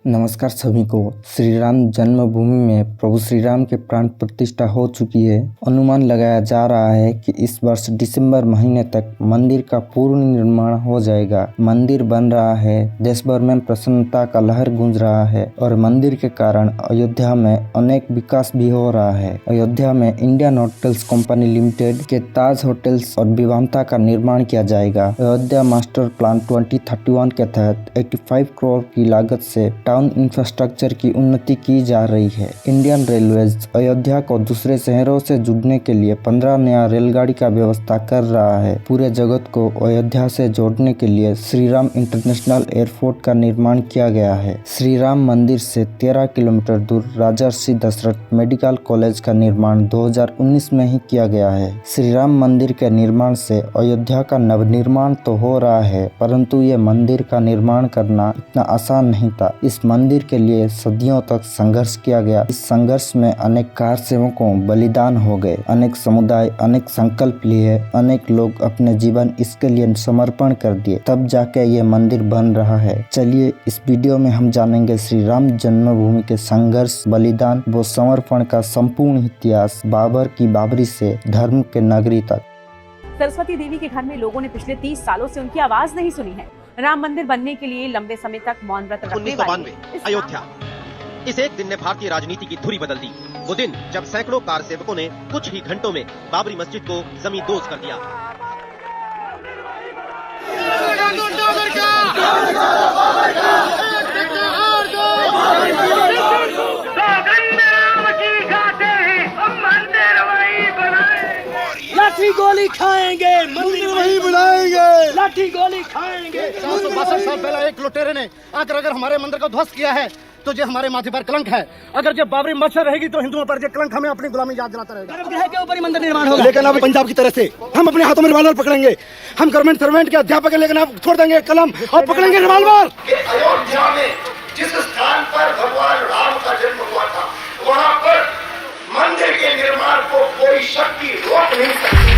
नमस्कार सभी को। श्री राम जन्मभूमि में प्रभु श्री राम के प्राण प्रतिष्ठा हो चुकी है। अनुमान लगाया जा रहा है कि इस वर्ष दिसंबर महीने तक मंदिर का पूर्ण निर्माण हो जाएगा। मंदिर बन रहा है, देश भर में प्रसन्नता का लहर गूंज रहा है और मंदिर के कारण अयोध्या में अनेक विकास भी हो रहा है। अयोध्या में इंडियन होटल्स कंपनी लिमिटेड के ताज होटल्स और विवांता का निर्माण किया जाएगा। अयोध्या मास्टर प्लान 2031 के तहत 85 करोड़ की लागत से टाउन इंफ्रास्ट्रक्चर की उन्नति की जा रही है। इंडियन रेलवेज अयोध्या को दूसरे शहरों से जुड़ने के लिए 15 नया रेलगाड़ी का व्यवस्था कर रहा है। पूरे जगत को अयोध्या से जोड़ने के लिए श्री राम इंटरनेशनल एयरपोर्ट का निर्माण किया गया है। श्री राम मंदिर से 13 किलोमीटर दूर राजर्षि दशरथ मेडिकल कॉलेज का निर्माण 2019 में ही किया गया है। श्री राम मंदिर के निर्माण से अयोध्या का नवनिर्माण तो हो रहा है, परंतु ये मंदिर का निर्माण करना इतना आसान नहीं था। इस मंदिर के लिए सदियों तक संघर्ष किया गया। इस संघर्ष में अनेक कार सेवकों बलिदान हो गए, अनेक समुदाय अनेक संकल्प लिए, अनेक लोग अपने जीवन इसके लिए समर्पण कर दिए, तब जाके ये मंदिर बन रहा है। चलिए इस वीडियो में हम जानेंगे श्री राम जन्मभूमि के संघर्ष, बलिदान व समर्पण का संपूर्ण इतिहास, बाबर की बाबरी से धर्म के नगरी तक। सरस्वती देवी के घर में लोगों ने पिछले 30 सालों से उनकी आवाज नहीं सुनी है। राम मंदिर बनने के लिए लंबे समय तक मौन व्रत रखने वाले अयोध्या इस एक दिन ने भारतीय राजनीति की धुरी बदल दी। वो दिन जब सैकड़ों कार सेवकों ने कुछ ही घंटों में बाबरी मस्जिद को जमींदोज कर दिया। लाठी गोली खाएंगे, मंदिर वही बनाएंगे। लाठी गोली खाएंगे। 462 साल पहले एक लुटेरे ने आकर अगर हमारे मंदिर को ध्वस्त किया है तो ये हमारे माथे पर कलंक है। अगर जब बाबरी मस्जिद रहेगी तो हिंदुओं पर ये कलंक हमें अपनी गुलामी याद दिलाता रहेगा। गर्भगृह के ऊपर ही मंदिर निर्माण होगा। लेकिन अब पंजाब की तरह से हम अपने हाथों में रिवाल्वर पकड़ेंगे। हम गवर्नमेंट सर्वेंट के अध्यापक हैं, लेकिन अब छोड़ देंगे कलम और पकड़ेंगे रिवाल्वर। अयोध्या में जिस स्थान पर भगवान राम का जन्म हुआ था, वहाँ पर मंदिर के निर्माण को कोई शक्ति रोक नहीं सकती।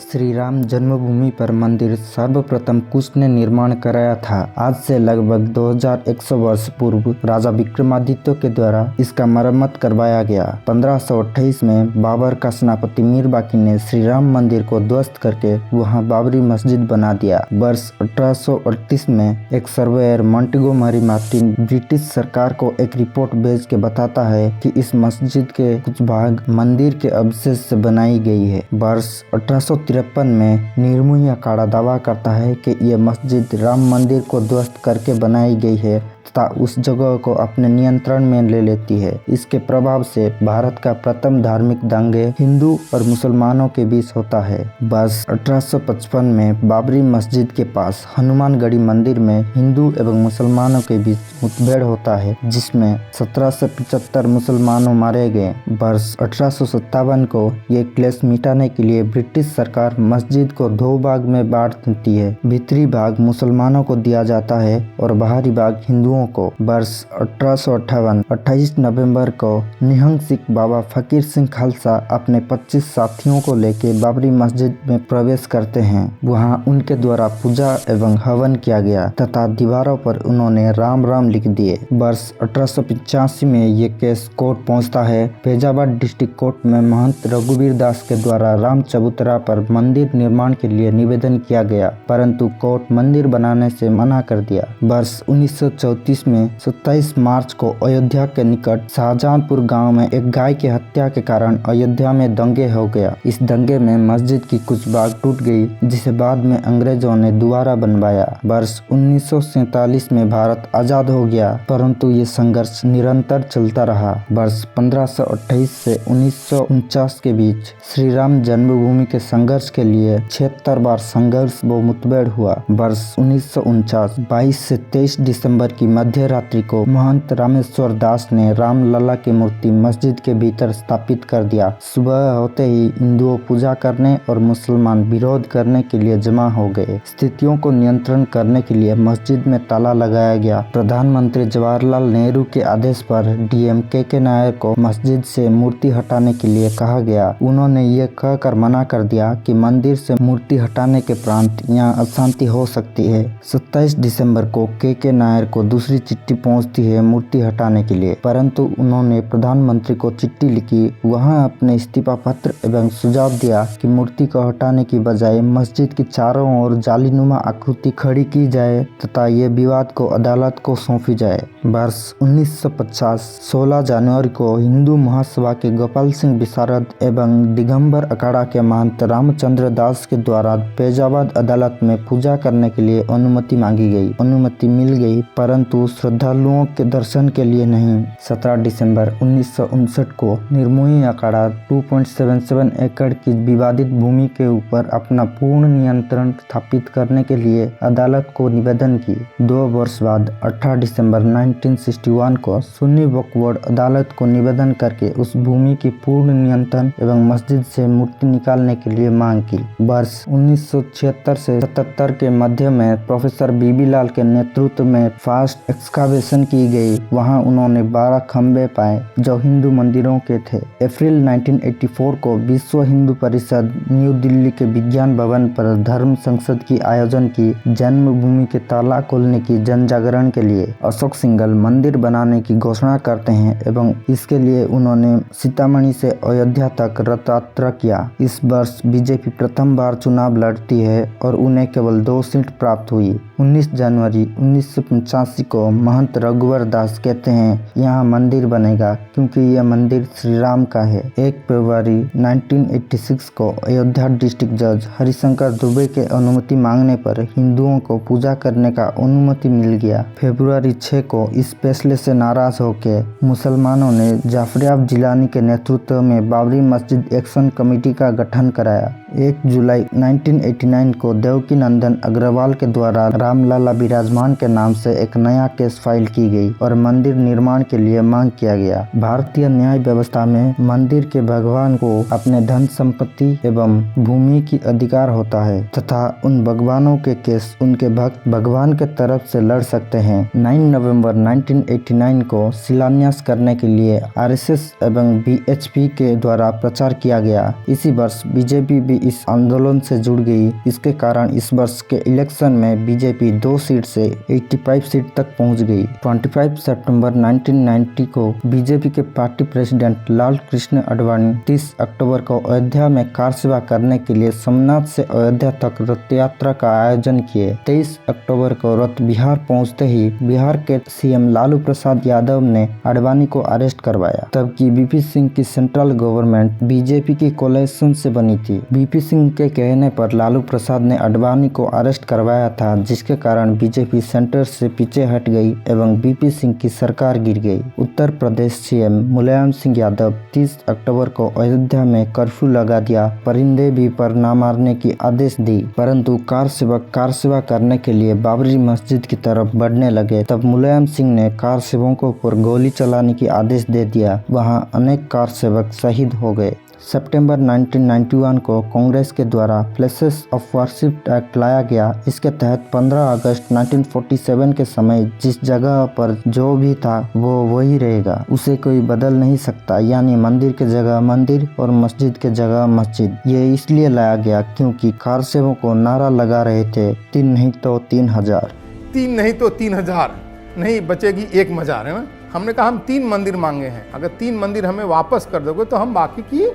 श्री राम जन्मभूमि पर मंदिर सर्वप्रथम कुश ने निर्माण कराया था। आज से लगभग 2100 वर्ष पूर्व राजा विक्रमादित्य के द्वारा इसका मरम्मत करवाया गया। 1528 में बाबर का सेनापति मीर बाकी ने श्री राम मंदिर को ध्वस्त करके वहां बाबरी मस्जिद बना दिया। वर्ष 1838 में एक सर्वेयर मॉन्टेगोमरी मार्टिन ब्रिटिश सरकार को एक रिपोर्ट भेज के बताता है कि इस मस्जिद के कुछ भाग मंदिर के अवशेष से बनाई गई है। वर्ष 1853 में निर्मोही अखाड़ा दावा करता है कि यह मस्जिद राम मंदिर को ध्वस्त करके बनाई गई है तथा उस जगह को अपने नियंत्रण में ले लेती है। इसके प्रभाव से भारत का प्रथम धार्मिक दंगे हिंदू और मुसलमानों के बीच होता है। वर्ष 1855 में बाबरी मस्जिद के पास हनुमानगढ़ी मंदिर में हिंदू एवं मुसलमानों के बीच मुठभेड़ होता है, जिसमें 1775 मुसलमानों मारे गए। वर्ष 1857 को ये क्लेश मिटाने के लिए ब्रिटिश सरकार मस्जिद को 2 भाग में बांट देती है। भीतरी भाग मुसलमानों को दिया जाता है और बाहरी भाग हिंदुओं को। वर्ष 1858 28 नवंबर को निहंग सिख बाबा फकीर सिंह खालसा अपने 25 साथियों को लेकर बाबरी मस्जिद में प्रवेश करते हैं। वहां उनके द्वारा पूजा एवं हवन किया गया तथा दीवारों पर उन्होंने राम राम लिख दिए। वर्ष 1885 में ये केस कोर्ट पहुंचता है। फैजाबाद डिस्ट्रिक्ट कोर्ट में महंत रघुवीर दास के द्वारा राम चबूतरा पर मंदिर निर्माण के लिए निवेदन किया गया, परंतु कोर्ट मंदिर बनाने से मना कर दिया। वर्ष 1934 में 27 मार्च को अयोध्या के निकट शाहजहांपुर गांव में एक गाय की हत्या के कारण अयोध्या में दंगे हो गया। इस दंगे में मस्जिद की कुछ भाग टूट गई, जिसे बाद में अंग्रेजों ने दोबारा बनवाया। वर्ष 1947 में भारत आजाद हो गया, परंतु ये संघर्ष निरंतर चलता रहा। वर्ष 1528 से 1949 के बीच श्री राम जन्मभूमि के संघर्ष के लिए 76 बार संघर्ष व मुठभेड़ हुआ। वर्ष 1949 22 से 23 दिसंबर की मध्य रात्रि को महंत रामेश्वर दास ने रामलला की मूर्ति मस्जिद के भीतर स्थापित कर दिया। सुबह होते ही हिंदुओं पूजा करने और मुसलमान विरोध करने के लिए जमा हो गए। स्थितियों को नियंत्रण करने के लिए मस्जिद में ताला लगाया गया। प्रधानमंत्री जवाहरलाल नेहरू के आदेश पर डीएम के नायर को मस्जिद से मूर्ति हटाने के लिए कहा गया। उन्होंने ये कहकर मना कर दिया कि मंदिर से मूर्ति हटाने के प्रांत यहाँ अशांति हो सकती है। 27 दिसंबर को के नायर को दूसरी चिट्ठी पहुंचती है मूर्ति हटाने के लिए, परंतु उन्होंने प्रधानमंत्री को चिट्ठी लिखी, वहां अपने इस्तीफा पत्र एवं सुझाव दिया कि मूर्ति को हटाने की बजाय मस्जिद की चारों ओर जालीनुमा आकृति खड़ी की जाए तथा ये विवाद को अदालत को सौंपी जाए। वर्ष 1950 16 जनवरी को हिंदू महासभा के गोपाल सिंह विशारद एवं दिगंबर अखाड़ा के महंत रामचंद्र दास के द्वारा फैजाबाद अदालत में पूजा करने के लिए अनुमति मांगी गई। अनुमति मिल गई, परंतु श्रद्धालुओं के दर्शन के लिए नहीं। 17 दिसंबर 1959 को निर्मोही अखाड़ा 2.77 एकड़ की विवादित भूमि के ऊपर अपना पूर्ण नियंत्रण स्थापित करने के लिए अदालत को निवेदन की। 2 वर्ष बाद 18 दिसंबर 1961 को सुन्नी वक्फ बोर्ड अदालत को निवेदन करके उस भूमि की पूर्ण नियंत्रण एवं मस्जिद से मूर्ति निकालने के लिए मांग की। वर्ष 1976 से 77 के मध्य में प्रोफेसर बीबी लाल के नेतृत्व में फास्ट एक्सकावेशन की गई। वहां उन्होंने 12 खंबे पाए जो हिंदू मंदिरों के थे। अप्रैल 1984 को विश्व हिंदू परिषद न्यू दिल्ली के विज्ञान भवन पर धर्म संसद की आयोजन की जन्मभूमि के ताला खोलने की जन जागरण के लिए अशोक सिंघल मंदिर बनाने की घोषणा करते हैं एवं इसके लिए उन्होंने सीतामढ़ी से अयोध्या तक रथ यात्रा किया। इस वर्ष बीजेपी प्रथम बार चुनाव लड़ती है और उन्हें केवल 2 सीट प्राप्त हुई। 19 जनवरी 1985 को महंत रघुवर दास कहते हैं यहाँ मंदिर बनेगा क्योंकि यह मंदिर श्री राम का है। 1 फरवरी 1986 को अयोध्या डिस्ट्रिक्ट जज हरिशंकर दुबे के अनुमति मांगने पर हिंदुओं को पूजा करने का अनुमति मिल गया। फरवरी 6 को इस फैसले से नाराज होकर मुसलमानों ने जाफरियाब जिलानी के नेतृत्व में बाबरी मस्जिद एक्शन कमेटी का गठन कराया। 1 जुलाई 1989 को देवकी नंदन अग्रवाल के द्वारा रामलला विराजमान के नाम से एक नया केस फाइल की गई और मंदिर निर्माण के लिए मांग किया गया। भारतीय न्याय व्यवस्था में मंदिर के भगवान को अपने धन संपत्ति एवं भूमि की अधिकार होता है तथा उन भगवानों के केस उनके भक्त भगवान के तरफ से लड़ सकते हैं। 9 नवंबर 1989 को शिलान्यास करने के लिए आरएसएस एवं बीएचपी के द्वारा प्रचार किया गया। इसी वर्ष बीजेपी भी इस आंदोलन से जुड़ गई। इसके कारण इस वर्ष के इलेक्शन में बीजेपी 2 सीट से 85 सीट तक पहुंच गई। 25 सितंबर 1990 को बीजेपी के पार्टी प्रेसिडेंट लाल कृष्ण आडवाणी 30 अक्टूबर को अयोध्या में कार सेवा करने के लिए सोमनाथ से अयोध्या तक रथ यात्रा का आयोजन किए। 23 अक्टूबर को रथ बिहार पहुंचते ही बिहार के सीएम लालू प्रसाद यादव ने आडवाणी को अरेस्ट करवाया। तबकि बीपी सिंह की सेंट्रल गवर्नमेंट बीजेपी की कोalition से बनी थी। बीपी सिंह के कहने पर लालू प्रसाद ने आडवाणी को अरेस्ट करवाया था, जिसके कारण बीजेपी सेंटर से पीछे हट गई एवं बीपी सिंह की सरकार गिर गई। उत्तर प्रदेश सीएम मुलायम सिंह यादव 30 अक्टूबर को अयोध्या में कर्फ्यू लगा दिया। परिंदे भी पर न मारने की आदेश दी, परंतु कार सेवक कार सेवा करने के लिए बाबरी मस्जिद की तरफ बढ़ने लगे। तब मुलायम सिंह ने कार सेवकों पर गोली चलाने की आदेश दे दिया। वहां अनेक कार सेवक शहीद हो गए। सितंबर 1991 को कांग्रेस के द्वारा प्लेसेस ऑफ वर्शिप एक्ट लाया गया। इसके तहत 15 अगस्त 1947 के समय जिस जगह पर जो भी था वो वही रहेगा, उसे कोई बदल नहीं सकता। यानी मंदिर के जगह मंदिर और मस्जिद के जगह मस्जिद। ये इसलिए लाया गया क्योंकि कार सेवकों को नारा लगा रहे थे 3 नहीं तो 3000, 3 नहीं तो 3000, नहीं बचेगी 1 मजार, है ना। हमने कहा हम 3 मंदिर मांगे हैं, अगर 3 मंदिर हमें वापस कर दोगे तो हम बाकी की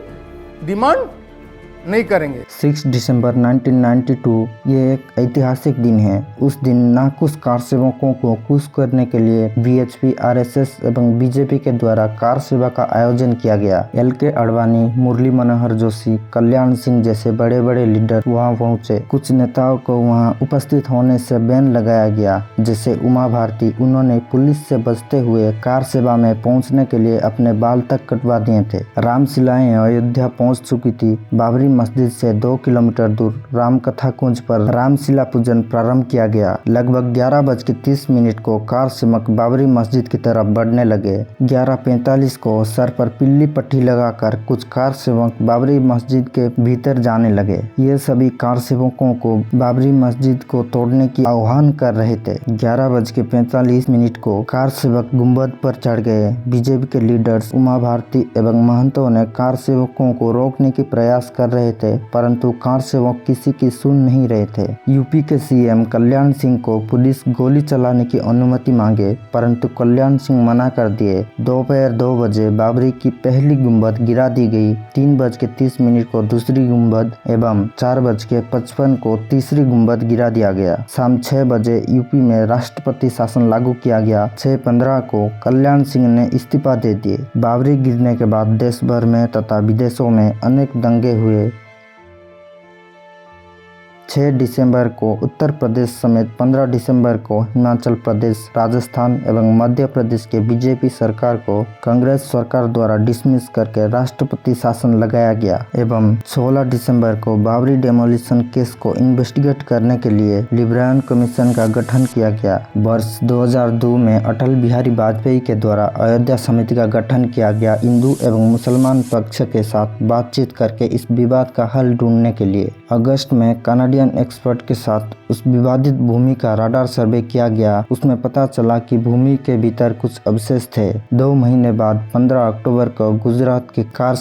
डिमांड नहीं करेंगे। 6 दिसंबर 1992 ये एक ऐतिहासिक दिन है। उस दिन नाखुश कार सेवकों को खुश करने के लिए बीएचपी, आरएसएस एवं बीजेपी के द्वारा कार सेवा का आयोजन किया गया। एल.के. आडवाणी, मुरली मनोहर जोशी, कल्याण सिंह जैसे बड़े बड़े लीडर वहां पहुंचे। कुछ नेताओं को वहां उपस्थित होने से बैन लगाया गया, जैसे उमा भारती। उन्होंने पुलिस से बचते हुए कार सेवा में पहुँचने के लिए अपने बाल तक कटवा दिए थे। रामशिलाएं अयोध्या पहुँच चुकी थी। बाबरी मस्जिद से 2 किलोमीटर दूर रामकथा कुंज पर रामशिला पूजन प्रारंभ किया गया। लगभग 11:30 को कार सेवक बाबरी मस्जिद की तरफ बढ़ने लगे। 11:45 को सर पर पीली पट्टी लगाकर कुछ कार सेवक बाबरी मस्जिद के भीतर जाने लगे। ये सभी कार सेवकों को बाबरी मस्जिद को तोड़ने की आह्वान कर रहे थे। 11:45 को कार सेवक गुंबद पर चढ़ गए। बीजेपी के लीडर्स उमा भारती एवं महंतों ने कार सेवकों को रोकने की प्रयास कर रहे थे, परंतु कार सेवक किसी की सुन नहीं रहे थे। यूपी के सीएम कल्याण सिंह को पुलिस गोली चलाने की अनुमति मांगे, परंतु कल्याण सिंह मना कर दिए। दोपहर 2 बजे बाबरी की पहली गुंबद गिरा दी गई। 3:30 को दूसरी गुंबद एवं 4:55 को तीसरी गुंबद गिरा दिया गया। शाम 6 बजे यूपी में राष्ट्रपति शासन लागू किया गया। 6:15 को कल्याण सिंह ने इस्तीफा दे दिए। बाबरी गिरने के बाद देश भर में तथा विदेशों में अनेक दंगे हुए। 6 दिसंबर को उत्तर प्रदेश समेत 15 दिसंबर को हिमाचल प्रदेश, राजस्थान एवं मध्य प्रदेश के बीजेपी सरकार को कांग्रेस सरकार द्वारा डिसमिस करके राष्ट्रपति शासन लगाया गया एवं 16 दिसंबर को बाबरी डेमोलिशन केस को इन्वेस्टिगेट करने के लिए लिब्रायन कमीशन का गठन किया गया। वर्ष 2002 में अटल बिहारी वाजपेयी के द्वारा अयोध्या समिति का गठन किया गया। हिंदू एवं मुसलमान पक्ष के साथ बातचीत करके इस विवाद का हल ढूंढने के लिए अगस्त में कनाडियन एक्सपर्ट के साथ उस विवादित भूमि का राडार सर्वे किया गया। उसमें पता चला कि भूमि के भीतर कुछ अवशेष थे। 2 महीने बाद 15 अक्टूबर को गुजरात के कार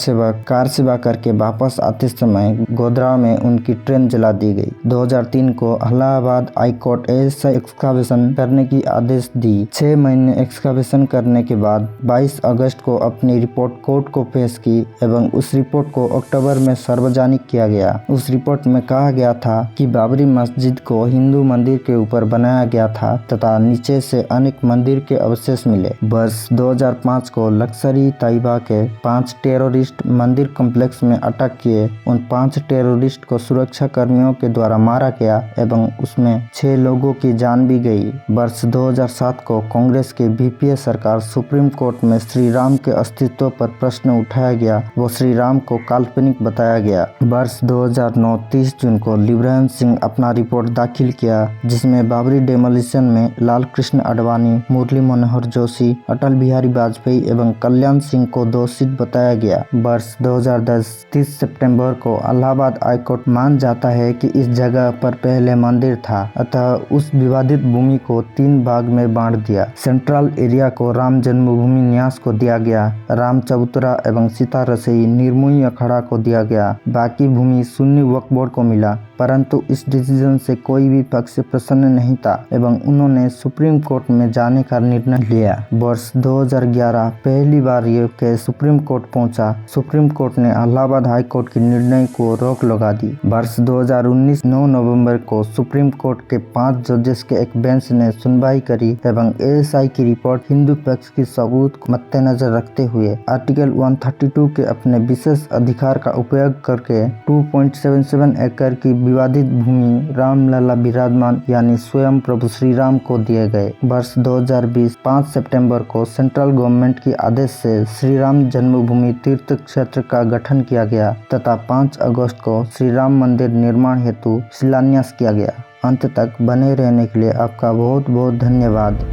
सेवा करके वापस आते समय गोधरा में उनकी ट्रेन जला दी गई। 2003 को Allahabad high court ASI excavation करने की आदेश दी। 6 महीने एक्सकावेशन करने के बाद 22 अगस्त को अपनी रिपोर्ट कोर्ट को पेश की एवं उस रिपोर्ट को अक्टूबर में सार्वजनिक किया गया। उस रिपोर्ट में कहा गया था कि बाबरी मस्जिद को हिंदू मंदिर के ऊपर बनाया गया था तथा नीचे से अनेक मंदिर के अवशेष मिले। वर्ष 2005 को लश्कर-ई तैयबा के 5 टेररिस्ट मंदिर कॉम्प्लेक्स में अटक किए। उन 5 टेररिस्ट को सुरक्षा कर्मियों के द्वारा मारा गया एवं उसमें 6 लोगों की जान भी गई। वर्ष 2007 को कांग्रेस की वीपीए सरकार सुप्रीम कोर्ट में श्री राम के अस्तित्व पर प्रश्न उठाया गया। वो श्री राम को काल्पनिक बताया गया। वर्ष 2009 30 जून को लिब्रायन सिंह अपना रिपोर्ट दाखिल किया, जिसमें बाबरी डेमोलिशन में लाल कृष्ण आडवाणी, मुरली मनोहर जोशी, अटल बिहारी वाजपेयी एवं कल्याण सिंह को दोषी बताया गया। वर्ष 2010 30 सितंबर को इलाहाबाद हाई कोर्ट मान जाता है कि इस जगह पर पहले मंदिर था, अतः उस विवादित भूमि को 3 भाग में बांट दिया। सेंट्रल एरिया को राम जन्मभूमि न्यास को दिया गया, राम चबूतरा एवं सीता रसोई निर्मोही अखाड़ा को दिया गया। बाकी भूमि सुन्नी वक्फ बोर्ड को मिला, परंतु इस डिसीजन से कोई भी पक्ष प्रसन्न नहीं था एवं उन्होंने सुप्रीम कोर्ट में जाने का निर्णय लिया। वर्ष 2011 पहली बार ये केस सुप्रीम कोर्ट पहुंचा। सुप्रीम कोर्ट ने इलाहाबाद हाई कोर्ट के निर्णय को रोक लगा दी। वर्ष 2019 9 नवंबर को सुप्रीम कोर्ट के 5 जजेस के एक बेंच ने सुनवाई करी एवं एएसआई की रिपोर्ट हिंदू पक्ष की सबूत को मद्देनजर रखते हुए आर्टिकल 132 के अपने विशेष अधिकार का उपयोग करके 2.77 एकड़ की विवादित भूमि रामलला विराजमान यानी स्वयं प्रभु श्री राम को दिए गए। वर्ष 2020 5 सितंबर को सेंट्रल गवर्नमेंट की आदेश से श्री राम जन्मभूमि तीर्थ क्षेत्र का गठन किया गया तथा 5 अगस्त को श्री राम मंदिर निर्माण हेतु शिलान्यास किया गया। अंत तक बने रहने के लिए आपका बहुत बहुत धन्यवाद।